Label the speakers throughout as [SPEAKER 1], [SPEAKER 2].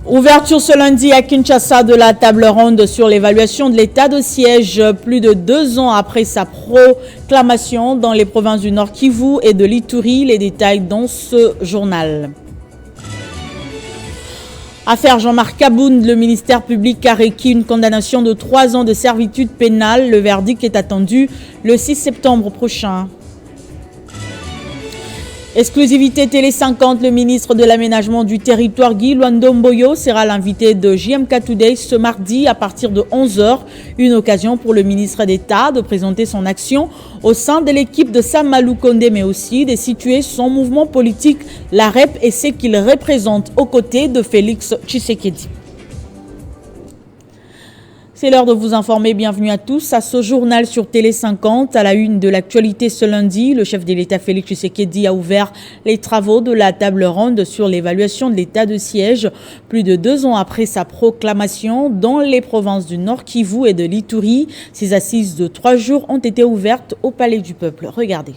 [SPEAKER 1] Ouverture ce lundi à Kinshasa de la table ronde sur l'évaluation de l'état de siège plus de 2 ans après sa proclamation dans les provinces du Nord Kivu et de l'Ituri. Les détails dans ce journal. Affaire Jean-Marc Kabound, le ministère public a requis une condamnation de 3 ans de servitude pénale. Le verdict est attendu le 6 septembre prochain. Exclusivité Télé 50, le ministre de l'aménagement du territoire Guy Luando-Mboyo sera l'invité de JMK Today ce mardi à partir de 11h. Une occasion pour le ministre d'État de présenter son action au sein de l'équipe de Sama Lukonde, mais aussi de situer son mouvement politique, la REP, et ce qu'il représente aux côtés de Félix Tshisekedi. C'est l'heure de vous informer. Bienvenue à tous à ce journal sur Télé 50. À la une de l'actualité ce lundi, le chef de l'État Félix Tshisekedi a ouvert les travaux de la table ronde sur l'évaluation de l'état de siège plus de 2 ans après sa proclamation dans les provinces du Nord Kivu et de l'Ituri. Ces assises de 3 jours ont été ouvertes au Palais du Peuple. Regardez.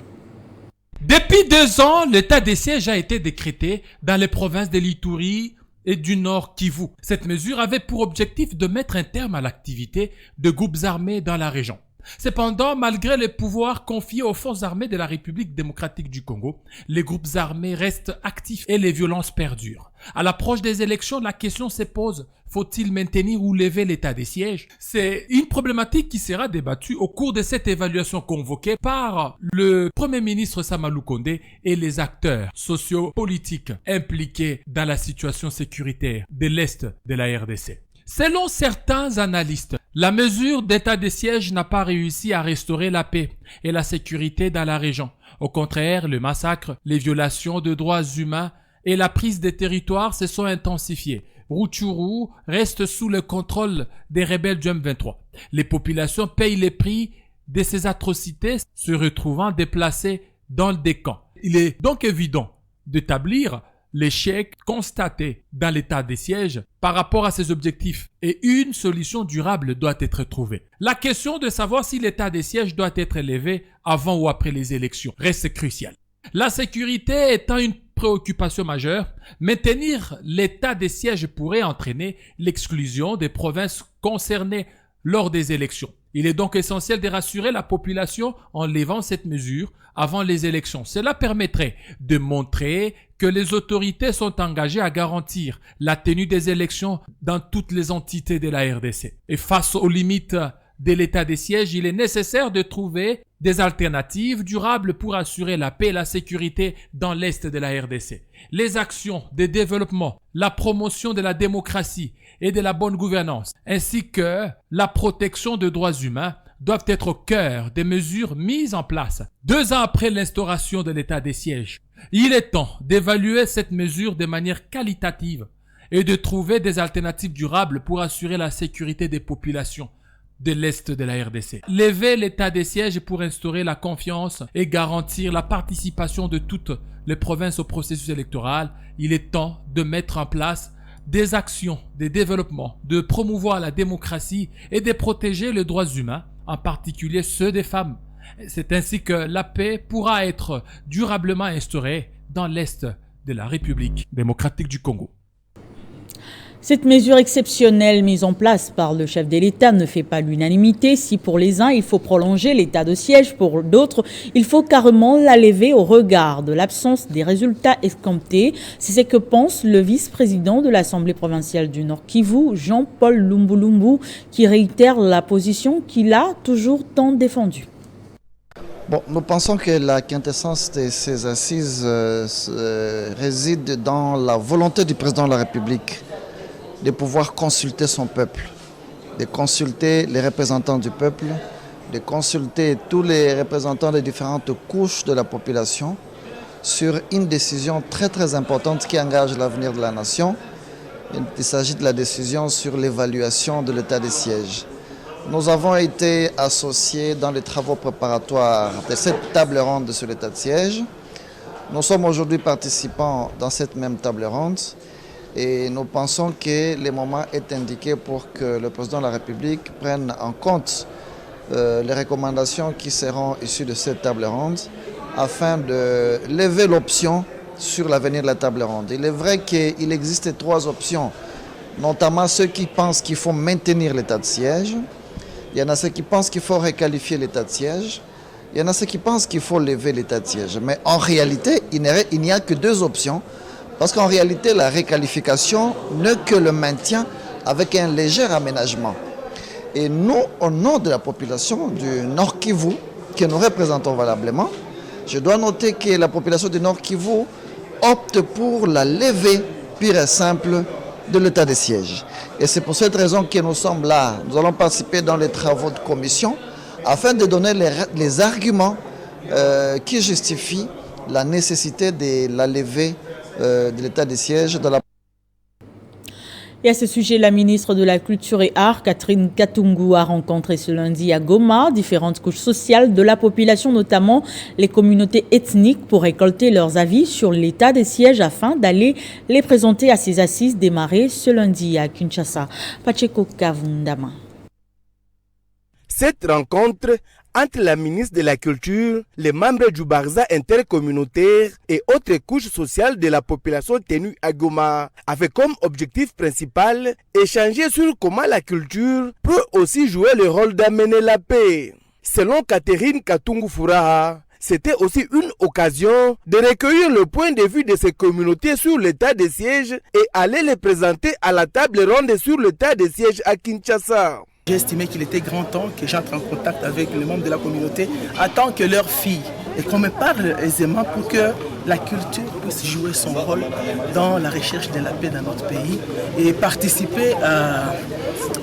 [SPEAKER 2] Depuis 2 ans, l'état de siège a été décrété dans les provinces de l'Ituri et du Nord Kivu. Cette mesure avait pour objectif de mettre un terme à l'activité de groupes armés dans la région. Cependant, malgré les pouvoirs confiés aux forces armées de la République démocratique du Congo, les groupes armés restent actifs et les violences perdurent. À l'approche des élections, la question se pose: faut-il maintenir ou lever l'état des sièges? C'est une problématique qui sera débattue au cours de cette évaluation convoquée par le Premier ministre Sama Lukonde et les acteurs sociopolitiques impliqués dans la situation sécuritaire de l'Est de la RDC. Selon certains analystes, la mesure d'état de siège n'a pas réussi à restaurer la paix et la sécurité dans la région. Au contraire, le massacre, les violations de droits humains et la prise des territoires se sont intensifiés. Rutshuru reste sous le contrôle des rebelles du M23. Les populations payent les prix de ces atrocités, se retrouvant déplacées dans des camps. Il est donc évident d'établir l'échec constaté dans l'état des sièges par rapport à ces objectifs, et une solution durable doit être trouvée. La question de savoir si l'état des sièges doit être élevé avant ou après les élections reste cruciale. La sécurité étant une préoccupation majeure, maintenir l'état des sièges pourrait entraîner l'exclusion des provinces concernées lors des élections. Il est donc essentiel de rassurer la population en levant cette mesure avant les élections. Cela permettrait de montrer que les autorités sont engagées à garantir la tenue des élections dans toutes les entités de la RDC. Et face aux limites de l'état des sièges, il est nécessaire de trouver des alternatives durables pour assurer la paix et la sécurité dans l'Est de la RDC. Les actions de développement, la promotion de la démocratie et de la bonne gouvernance, ainsi que la protection des droits humains doivent être au cœur des mesures mises en place 2 ans après l'instauration de l'état des sièges. Il est temps d'évaluer cette mesure de manière qualitative et de trouver des alternatives durables pour assurer la sécurité des populations de l'Est de la RDC. Lever l'état des sièges pour instaurer la confiance et garantir la participation de toutes les provinces au processus électoral. Il est temps de mettre en place des actions de développement, de promouvoir la démocratie et de protéger les droits humains, en particulier ceux des femmes. C'est ainsi que la paix pourra être durablement instaurée dans l'Est de la République démocratique du Congo.
[SPEAKER 1] Cette mesure exceptionnelle mise en place par le chef de l'État ne fait pas l'unanimité. Si pour les uns, il faut prolonger l'état de siège, pour d'autres, il faut carrément la lever au regard de l'absence des résultats escomptés. C'est ce que pense le vice-président de l'Assemblée provinciale du Nord Kivu, Jean-Paul Lumbulumbu, qui réitère la position qu'il a toujours tant défendue.
[SPEAKER 3] Bon, nous pensons que la quintessence de ces assises réside dans la volonté du président de la République de pouvoir consulter son peuple, de consulter les représentants du peuple, de consulter tous les représentants des différentes couches de la population sur une décision très très importante qui engage l'avenir de la nation. Il s'agit de la décision sur l'évaluation de l'état des sièges. Nous avons été associés dans les travaux préparatoires de cette table ronde sur l'état de siège. Nous sommes aujourd'hui participants dans cette même table ronde. Et nous pensons que le moment est indiqué pour que le président de la République prenne en compte les recommandations qui seront issues de cette table ronde afin de lever l'option sur l'avenir de la table ronde. Il est vrai qu'il existe 3 options notamment ceux qui pensent qu'il faut maintenir l'état de siège. Il y en a ceux qui pensent qu'il faut requalifier l'état de siège. Il y en a ceux qui pensent qu'il faut lever l'état de siège. Mais en réalité, il n'y a que deux options. Parce qu'en réalité, la requalification n'est que le maintien avec un léger aménagement. Et nous, au nom de la population du Nord Kivu, que nous représentons valablement, je dois noter que la population du Nord Kivu opte pour la levée pure et simple de l'état de siège. Et c'est pour cette raison que nous sommes là. Nous allons participer dans les travaux de commission afin de donner les arguments qui justifient la nécessité de la levée de l'état de siège dans la.
[SPEAKER 1] Et à ce sujet, la ministre de la Culture et Arts, Catherine Katungu, a rencontré ce lundi à Goma différentes couches sociales de la population, notamment les communautés ethniques, pour récolter leurs avis sur l'état des sièges afin d'aller les présenter à ces assises démarrées ce lundi à Kinshasa. Pacheco Kavundama.
[SPEAKER 4] Cette rencontre entre la ministre de la Culture, les membres du Barza intercommunautaire et autres couches sociales de la population tenue à Goma, avait comme objectif principal échanger sur comment la culture peut aussi jouer le rôle d'amener la paix. Selon Catherine Katungu Furaha, c'était aussi une occasion de recueillir le point de vue de ces communautés sur l'état des sièges et aller les présenter à la table ronde sur l'état des sièges à Kinshasa.
[SPEAKER 5] J'ai estimé qu'il était grand temps que j'entre en contact avec les membres de la communauté en tant que leur fille et qu'on me parle aisément pour que la culture puisse jouer son rôle dans la recherche de la paix dans notre pays et participer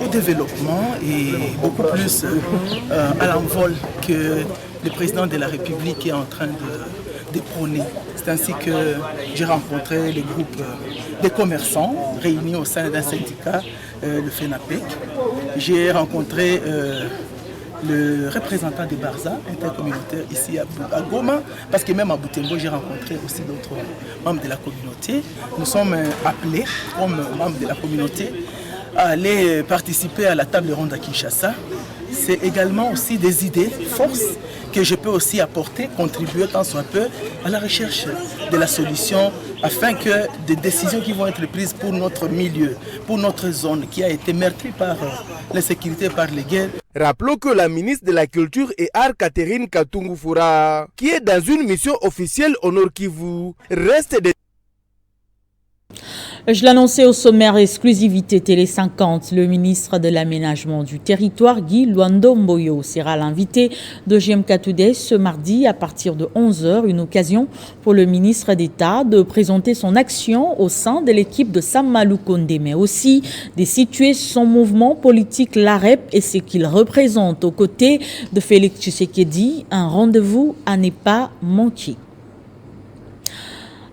[SPEAKER 5] au développement et beaucoup plus à l'envol que le président de la République est en train de prôner. C'est ainsi que j'ai rencontré les groupes des commerçants réunis au sein d'un syndicat, le FENAPEC. J'ai rencontré le représentant des Barza intercommunautaires ici à Goma, parce que même à Butembo, j'ai rencontré aussi d'autres membres de la communauté. Nous sommes appelés, comme membres de la communauté, à aller participer à la table ronde à Kinshasa. C'est également aussi des idées, forces, que je peux aussi apporter, contribuer tant soit peu à la recherche de la solution afin que des décisions qui vont être prises pour notre milieu, pour notre zone qui a été meurtrie par l'insécurité, par les guerres.
[SPEAKER 4] Rappelons que la ministre de la Culture et Arts, Catherine Katungu Furaha, qui est dans une mission officielle au Nord Kivu, reste des...
[SPEAKER 1] Je l'annonçais au sommaire exclusivité Télé 50. Le ministre de l'Aménagement du Territoire, Guy Luando Mboyo, sera l'invité de GM Katoudes ce mardi à partir de 11h. Une occasion pour le ministre d'État de présenter son action au sein de l'équipe de Samalou Kondé, mais aussi de situer son mouvement politique l'AREP et ce qu'il représente aux côtés de Félix Tshisekedi. Un rendez-vous à ne pas manquer.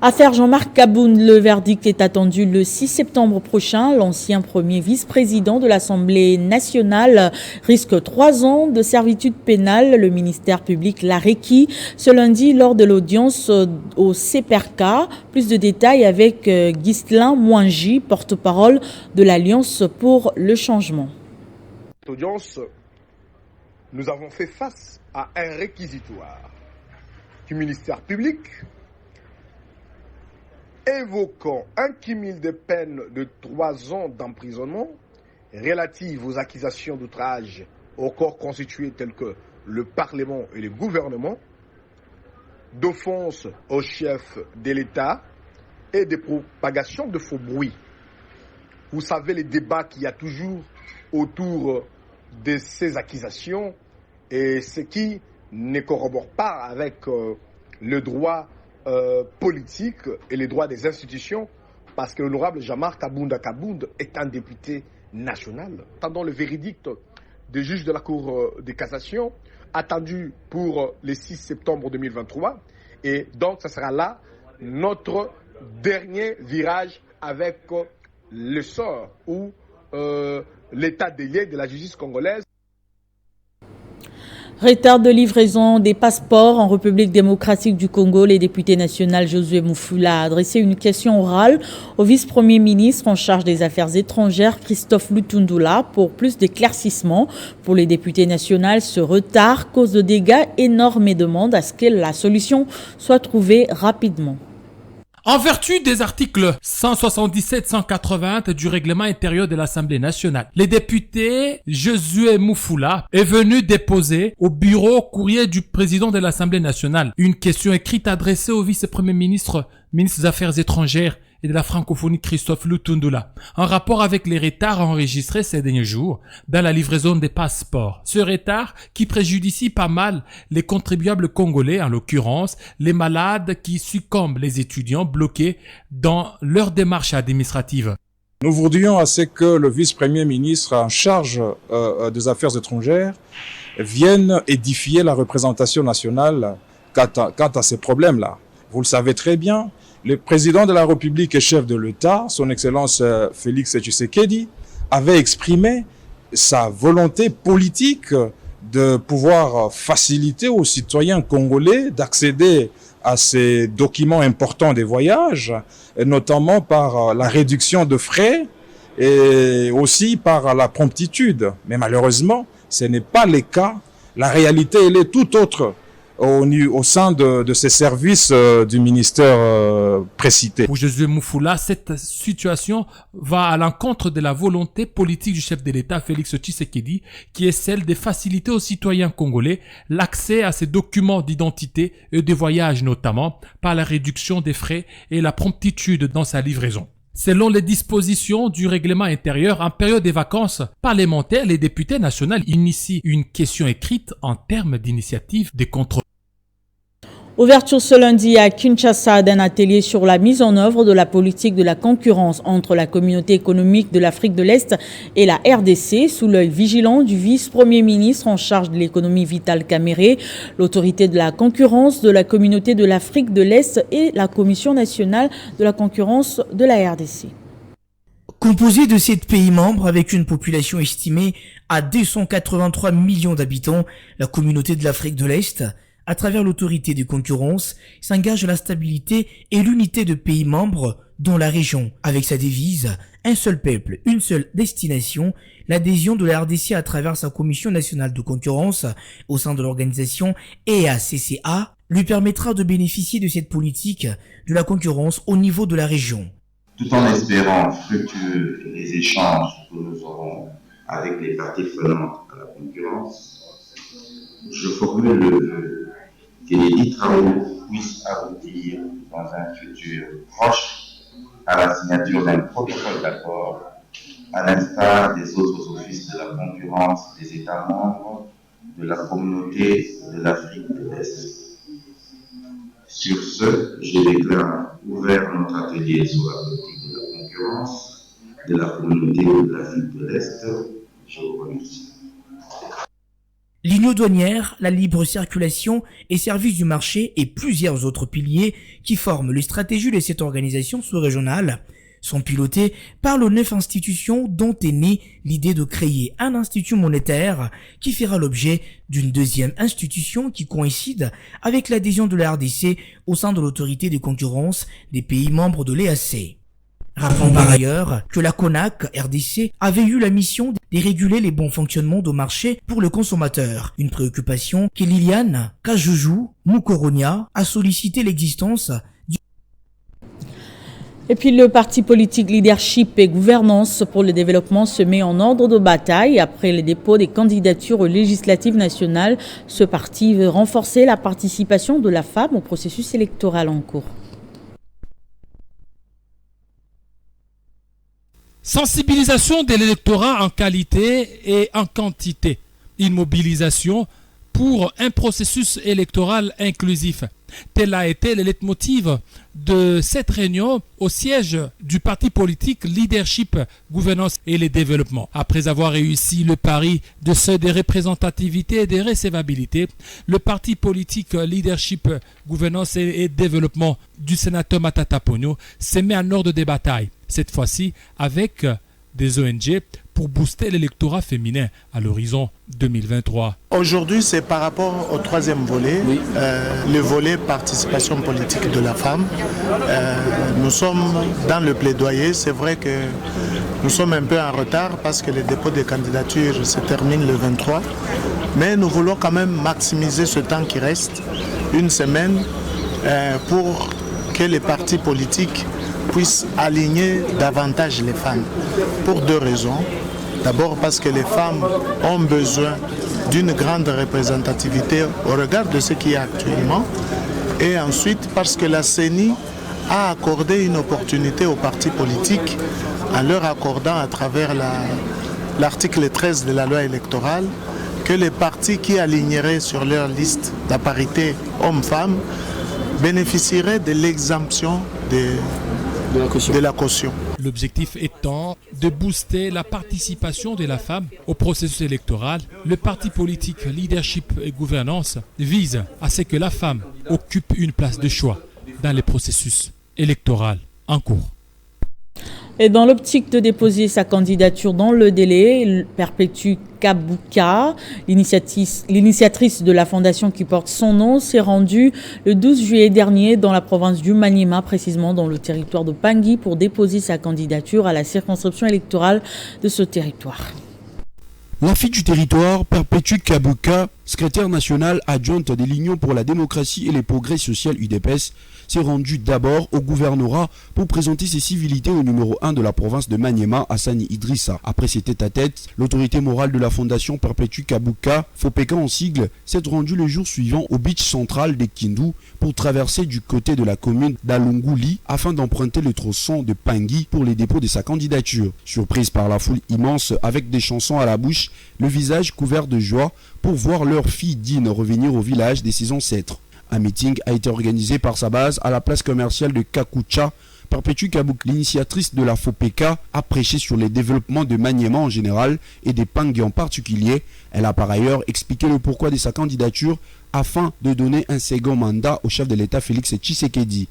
[SPEAKER 1] Affaire Jean-Marc Kaboun, le verdict est attendu le 6 septembre prochain. L'ancien premier vice-président de l'Assemblée nationale risque 3 ans de servitude pénale. Le ministère public l'a requis ce lundi lors de l'audience au CPRK. Plus de détails avec Ghislain Mouangi, porte-parole de l'Alliance pour le changement.
[SPEAKER 6] Cette audience, nous avons fait face à un réquisitoire du ministère public évoquant un cumul de peines de 3 ans d'emprisonnement relatives aux accusations d'outrage aux corps constitués tels que le Parlement et le gouvernement, d'offense au chef de l'État et de propagation de faux bruits. Vous savez les débats qu'il y a toujours autour de ces accusations et ce qui ne corrobore pas avec le droit politique et les droits des institutions, parce que l'honorable Jean-Marc Kabound est un député national. Attendons le verdict des juges de la Cour de cassation, attendu pour le 6 septembre 2023, et donc ce sera là notre dernier virage avec le sort ou l'état des lieux de la justice congolaise.
[SPEAKER 1] Retard de livraison des passeports en République démocratique du Congo, les députés nationaux Josué Moufoula a adressé une question orale au vice-premier ministre en charge des affaires étrangères Christophe Lutundula pour plus d'éclaircissements. Pour les députés nationaux, ce retard cause de dégâts énormes et demande à ce que la solution soit trouvée rapidement.
[SPEAKER 2] En vertu des articles 177-180 du règlement intérieur de l'Assemblée nationale, le député Josué Moufoula est venu déposer au bureau courrier du président de l'Assemblée nationale une question écrite adressée au vice-premier ministre des Affaires étrangères et de la francophonie Christophe Lutundula, en rapport avec les retards enregistrés ces derniers jours dans la livraison des passeports. Ce retard qui préjudicie pas mal les contribuables congolais, en l'occurrence les malades qui succombent, les étudiants bloqués dans leur démarche administrative.
[SPEAKER 7] Nous voudrions à ce que le vice-premier ministre en charge des Affaires étrangères vienne édifier la représentation nationale quant à ces problèmes-là. Vous le savez très bien, le président de la République et chef de l'État, son Excellence Félix Tshisekedi, avait exprimé sa volonté politique de pouvoir faciliter aux citoyens congolais d'accéder à ces documents importants des voyages, et notamment par la réduction de frais et aussi par la promptitude. Mais malheureusement, ce n'est pas le cas. La réalité, elle est tout autre au sein de ces services du ministère précité.
[SPEAKER 2] Pour Josué Moufoula, cette situation va à l'encontre de la volonté politique du chef de l'État, Félix Tshisekedi, qui est celle de faciliter aux citoyens congolais l'accès à ces documents d'identité et de voyage notamment, par la réduction des frais et la promptitude dans sa livraison. Selon les dispositions du règlement intérieur, en période des vacances parlementaires, les députés nationaux initient une question écrite en termes d'initiative de contrôle.
[SPEAKER 1] Ouverture ce lundi à Kinshasa d'un atelier sur la mise en œuvre de la politique de la concurrence entre la communauté économique de l'Afrique de l'Est et la RDC sous l'œil vigilant du vice-premier ministre en charge de l'économie Vital Kamerhe, l'autorité de la concurrence de la communauté de l'Afrique de l'Est et la Commission nationale de la concurrence de la RDC.
[SPEAKER 8] Composé de 7 pays membres avec une population estimée à 283 millions d'habitants, la communauté de l'Afrique de l'Est, à travers l'autorité de concurrence, s'engage à la stabilité et l'unité de pays membres dans la région. Avec sa devise « Un seul peuple, une seule destination », l'adhésion de la RDC à travers sa commission nationale de concurrence au sein de l'organisation EACCA lui permettra de bénéficier de cette politique de la concurrence au niveau de la région.
[SPEAKER 9] Tout en espérant fructueux les échanges que nous aurons avec les parties prenantes à la concurrence, je formule le vœu que les dits travaux puissent aboutir dans un futur proche à la signature d'un protocole d'accord, à l'instar des autres offices de la concurrence des États membres de la communauté de l'Afrique de l'Est. Sur ce, je déclare ouvert notre atelier sur la politique de la concurrence de la communauté de l'Afrique de l'Est. Je vous remercie.
[SPEAKER 8] L'union douanière, la libre circulation et services du marché et plusieurs autres piliers qui forment les stratégies de cette organisation sous-régionale sont pilotés par les 9 institutions dont est née l'idée de créer un institut monétaire qui fera l'objet d'une deuxième institution qui coïncide avec l'adhésion de la RDC au sein de l'autorité de concurrence des pays membres de l'EAC. Rappelons par ailleurs que la CONAC RDC avait eu la mission de réguler les bons fonctionnements du marché pour le consommateur, une préoccupation que Liliane Kajoujou Mukoronia a sollicité l'existence du...
[SPEAKER 1] Et puis le parti politique Leadership et Gouvernance pour le développement se met en ordre de bataille. Après le dépôt des candidatures aux législatives nationales, ce parti veut renforcer la participation de la femme au processus électoral en cours.
[SPEAKER 2] Sensibilisation de l'électorat en qualité et en quantité. Une mobilisation pour un processus électoral inclusif. Tel a été le leitmotiv de cette réunion au siège du parti politique Leadership, Gouvernance et le Développement. Après avoir réussi le pari de seuil de représentativité et de recevabilité, le parti politique Leadership, Gouvernance et Développement du sénateur Matata Ponyo s'est mis en ordre de bataille, cette fois-ci avec des ONG pour booster l'électorat féminin à l'horizon 2023.
[SPEAKER 5] Aujourd'hui, c'est par rapport au troisième volet, le volet participation politique de la femme. Nous sommes dans le plaidoyer. C'est vrai que nous sommes un peu en retard parce que le dépôt des candidatures se termine le 23. Mais nous voulons quand même maximiser ce temps qui reste, une semaine, pour
[SPEAKER 10] que les partis politiques puissent aligner davantage les femmes. Pour 2 raisons. D'abord parce que les femmes ont besoin d'une grande représentativité au regard de ce qui est actuellement. Et ensuite parce que la CENI a accordé une opportunité aux partis politiques en leur accordant à travers l'article 13 de la loi électorale que les partis qui aligneraient sur leur liste la parité homme-femme bénéficieraient de l'exemption de la caution.
[SPEAKER 2] L'objectif étant de booster la participation de la femme au processus électoral. Le parti politique Leadership et Gouvernance vise à ce que la femme occupe une place de choix dans les processus électoraux en cours.
[SPEAKER 1] Et dans l'optique de déposer sa candidature dans le délai, Perpétue Kabuka, l'initiatrice de la fondation qui porte son nom, s'est rendue le 12 juillet dernier dans la province du Maniema, précisément dans le territoire de Pangui, pour déposer sa candidature à la circonscription électorale de ce territoire.
[SPEAKER 11] La fille du territoire, Perpétue Kabuka, secrétaire nationale adjointe de l'Union pour la démocratie et les progrès social UDPS, s'est rendue d'abord au gouvernorat pour présenter ses civilités au numéro 1 de la province de Maniema, Hassani Idrissa. Après ses tête-à-tête, l'autorité morale de la fondation Perpétue Kabuka, FOPECA en sigle, s'est rendue le jour suivant au beach central de Kindu pour traverser du côté de la commune d'Alunguli afin d'emprunter le tronçon de Pangui pour les dépôts de sa candidature. Surprise par la foule immense avec des chansons à la bouche, le visage couvert de joie pour voir leur fille Dine revenir au village de ses ancêtres. Un meeting a été organisé par sa base à la place commerciale de Kakucha. Perpétue Kabuka, l'initiatrice de la FOPECA, a prêché sur les développements de Maniema en général et des Pangui en particulier. Elle a par ailleurs expliqué le pourquoi de sa candidature afin de donner un second mandat au chef de l'État Félix Tshisekedi.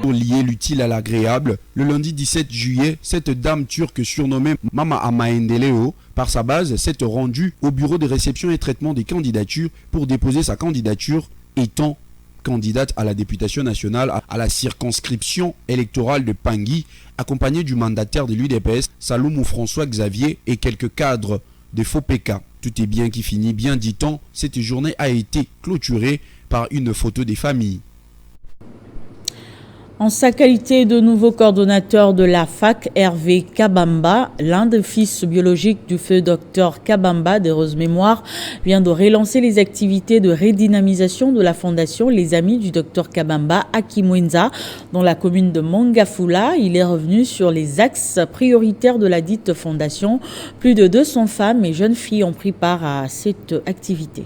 [SPEAKER 11] Pour lier l'utile à l'agréable, le lundi 17 juillet, cette dame turque surnommée Mama Amaendeleo, par sa base, s'est rendue au bureau de réception et traitement des candidatures pour déposer sa candidature, étant candidate à la députation nationale à la circonscription électorale de Pangui, accompagnée du mandataire de l'UDPS, Saloumou François Xavier, et quelques cadres de FOPECA. Tout est bien qui finit bien, dit-on. Cette journée a été clôturée par une photo des familles.
[SPEAKER 1] En sa qualité de nouveau coordonnateur de la FAC, Hervé Kabamba, l'un des fils biologiques du feu Dr Kabamba d'heureuse mémoire, vient de relancer les activités de redynamisation de la fondation Les Amis du Dr Kabamba à Kimwenza, dans la commune de Mongafula. Il est revenu sur les axes prioritaires de la dite fondation. Plus de 200 femmes et jeunes filles ont pris part à cette activité.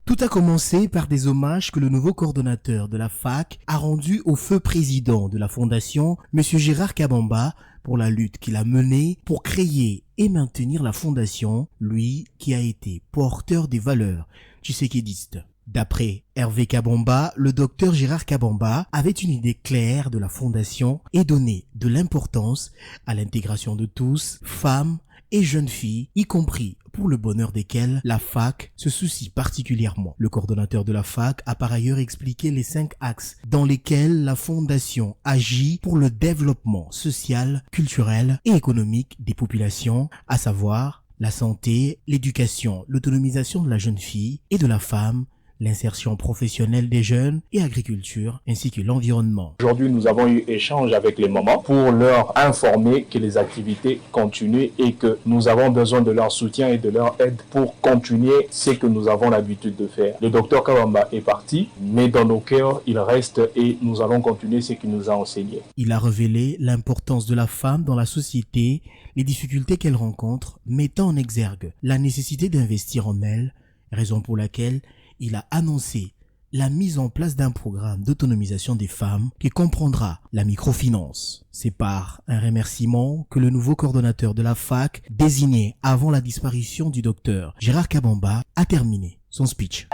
[SPEAKER 8] Tout a commencé par des hommages que le nouveau coordonnateur de la FAC a rendu au feu président de la fondation, M. Gérard Kabamba, pour la lutte qu'il a menée pour créer et maintenir la fondation, lui qui a été porteur des valeurs tshisekidistes. D'après Hervé Kabamba, le docteur Gérard Kabamba avait une idée claire de la fondation et donnait de l'importance à l'intégration de tous, femmes et jeunes filles, y compris pour le bonheur desquelles la FAC se soucie particulièrement. Le coordonnateur de la FAC a par ailleurs expliqué les 5 axes dans lesquels la fondation agit pour le développement social, culturel et économique des populations, à savoir la santé, l'éducation, l'autonomisation de la jeune fille et de la femme, l'insertion professionnelle des jeunes et agriculture, ainsi que l'environnement.
[SPEAKER 12] Aujourd'hui, nous avons eu échange avec les mamans pour leur informer que les activités continuent et que nous avons besoin de leur soutien et de leur aide pour continuer ce que nous avons l'habitude de faire. Le docteur Kabamba est parti, mais dans nos cœurs, il reste et nous allons continuer ce qu'il nous a enseigné.
[SPEAKER 8] Il a révélé l'importance de la femme dans la société, les difficultés qu'elle rencontre, mettant en exergue la nécessité d'investir en elle, raison pour laquelle il a annoncé la mise en place d'un programme d'autonomisation des femmes qui comprendra la microfinance. C'est par un remerciement que le nouveau coordonnateur de la FAC, désigné avant la disparition du docteur Gérard Kabamba, a terminé son speech.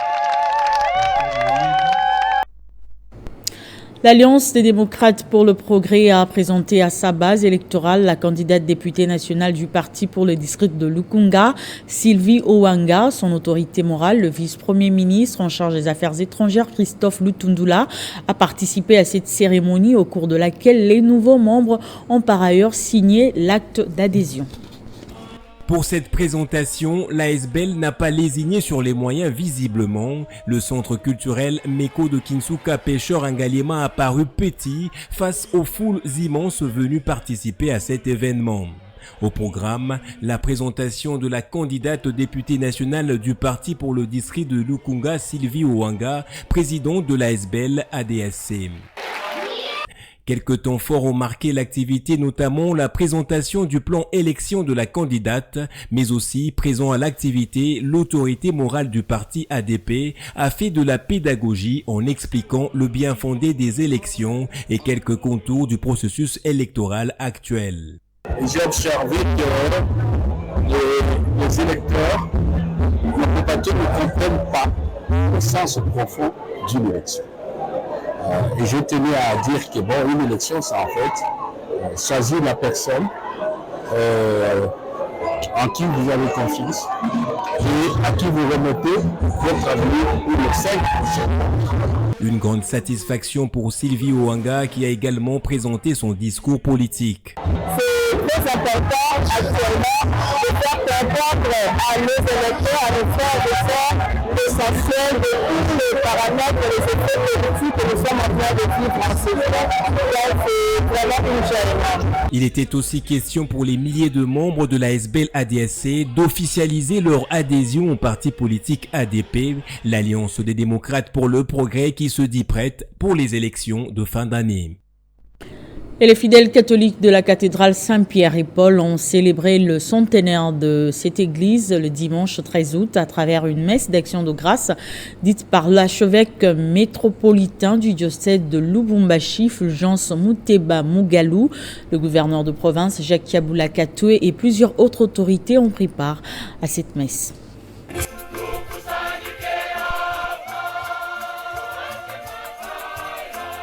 [SPEAKER 1] L'Alliance des démocrates pour le progrès a présenté à sa base électorale la candidate députée nationale du parti pour le district de Lukunga, Sylvie Owanga. Son autorité morale, le vice-premier ministre en charge des affaires étrangères, Christophe Lutundula, a participé à cette cérémonie au cours de laquelle les nouveaux membres ont par ailleurs signé l'acte d'adhésion.
[SPEAKER 13] Pour cette présentation, l'ASBEL n'a pas lésiné sur les moyens visiblement. Le centre culturel Meko de Kinsuka Pêcheur Ngaliema a paru petit face aux foules immenses venues participer à cet événement. Au programme, la présentation de la candidate députée nationale du parti pour le district de Lukunga, Sylvie Owanga, présidente de l'ASBEL ADSC. Quelques temps forts ont marqué l'activité, notamment la présentation du plan élection de la candidate, mais aussi présent à l'activité, l'autorité morale du parti ADP a fait de la pédagogie en expliquant le bien fondé des élections et quelques contours du processus électoral actuel.
[SPEAKER 14] J'ai observé que les électeurs peut-être ne comprennent pas le sens profond d'une élection. Et je tenais à dire que bon, une élection, c'est en fait choisir la personne en qui vous avez confiance et à qui vous remettez votre avenir pour les 5 prochaines années.
[SPEAKER 13] Une grande satisfaction pour Sylvie Owanga qui a également présenté son discours politique.
[SPEAKER 15] C'est très important actuellement de faire comprendre à nos électeurs, à nos frères et sœurs, l'essentiel de tous les paramètres et les effets politiques que nous sommes en train de vivre en ce moment. Donc c'est vraiment une gêne.
[SPEAKER 13] Il était aussi question pour les milliers de membres de l'ASBEL ADSC d'officialiser leur adhésion au parti politique ADP, l'Alliance des démocrates pour le progrès qui se dit prête pour les élections de fin d'année.
[SPEAKER 1] Et les fidèles catholiques de la cathédrale Saint-Pierre et Paul ont célébré le centenaire de cette église le dimanche 13 août à travers une messe d'action de grâce dite par l'archevêque métropolitain du diocèse de Lubumbashi, Fulgence Muteba Mugalu. Le gouverneur de province Jacques Kabula Katwe et plusieurs autres autorités ont pris part à cette messe.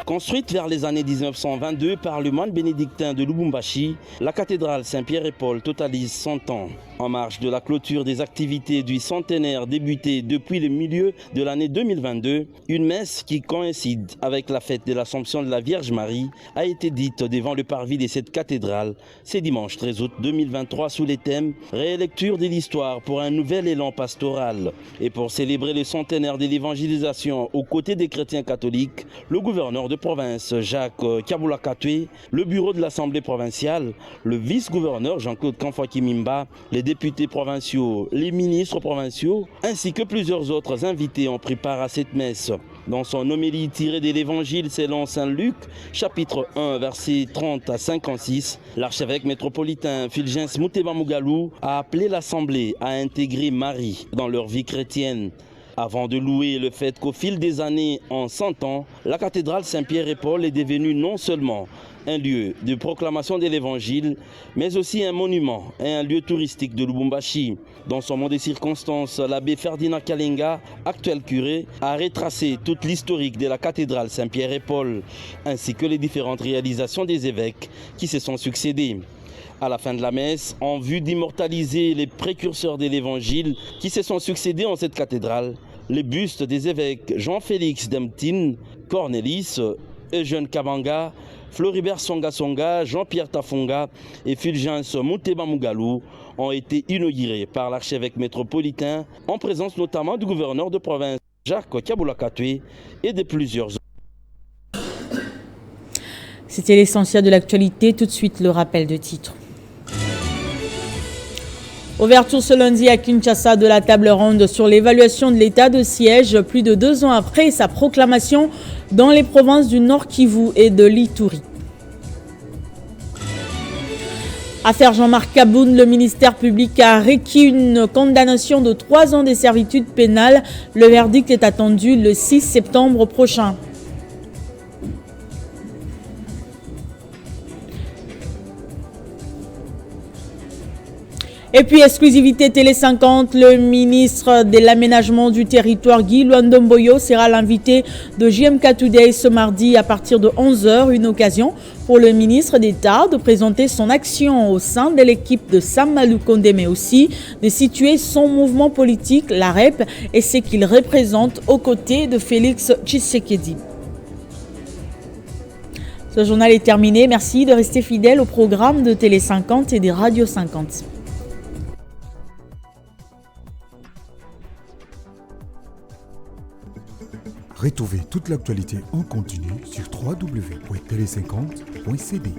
[SPEAKER 16] Construite vers les années 1922 par le moine bénédictin de Lubumbashi, la cathédrale Saint-Pierre et Paul totalise 100 ans. En marge de la clôture des activités du centenaire débuté depuis le milieu de l'année 2022, une messe qui coïncide avec la fête de l'Assomption de la Vierge Marie a été dite devant le parvis de cette cathédrale ce dimanche 13 août 2023 sous les thèmes « Rélecture de l'histoire pour un nouvel élan pastoral ». Et pour célébrer le centenaire de l'évangélisation aux côtés des chrétiens catholiques, le gouverneur de province Jacques Kabula Katwe, le bureau de l'Assemblée provinciale, le vice-gouverneur Jean-Claude Kamfwa-Kimimba, les députés provinciaux, les ministres provinciaux, ainsi que plusieurs autres invités ont pris part à cette messe. Dans son homélie tirée de l'Évangile selon Saint Luc, chapitre 1, versets 30 à 56, l'archevêque métropolitain Fulgence Muteba Mugalu a appelé l'Assemblée à intégrer Marie dans leur vie chrétienne. Avant de louer le fait qu'au fil des années, en 100 ans, la cathédrale Saint-Pierre et Paul est devenue non seulement un lieu de proclamation de l'Évangile, mais aussi un monument et un lieu touristique de Lubumbashi. Dans son mot des circonstances, l'abbé Ferdinand Kalenga, actuel curé, a retracé toute l'historique de la cathédrale Saint-Pierre et Paul, ainsi que les différentes réalisations des évêques qui se sont succédés. À la fin de la messe, en vue d'immortaliser les précurseurs de l'Évangile qui se sont succédés en cette cathédrale, les bustes des évêques Jean-Félix Demtine, Cornelis, Eugène Kabanga, Floribert Songa Songa, Jean-Pierre Tafonga et Fulgence Muteba Mugalu ont été inaugurés par l'archevêque métropolitain en présence notamment du gouverneur de province Jacques Kabula Katwe et de plusieurs autres.
[SPEAKER 1] C'était l'essentiel de l'actualité. Tout de suite, le rappel de titres. Ouverture ce lundi à Kinshasa de la table ronde sur l'évaluation de l'état de siège plus de 2 ans après sa proclamation dans les provinces du Nord Kivu et de l'Ituri. Affaire Jean-Marc Kaboun, le ministère public a requis une condamnation de 3 ans de servitude pénale. Le verdict est attendu le 6 septembre prochain. Et puis, exclusivité Télé 50, le ministre de l'aménagement du territoire Guy Luandomboyo sera l'invité de JMK Today ce mardi à partir de 11h, une occasion pour le ministre d'État de présenter son action au sein de l'équipe de Sam Maloukonde, mais aussi de situer son mouvement politique, la REP, et ce qu'il représente aux côtés de Félix Tshisekedi. Ce journal est terminé. Merci de rester fidèle au programme de Télé 50 et des Radio 50.
[SPEAKER 17] Retrouvez toute l'actualité en continu sur www.tele50.cd.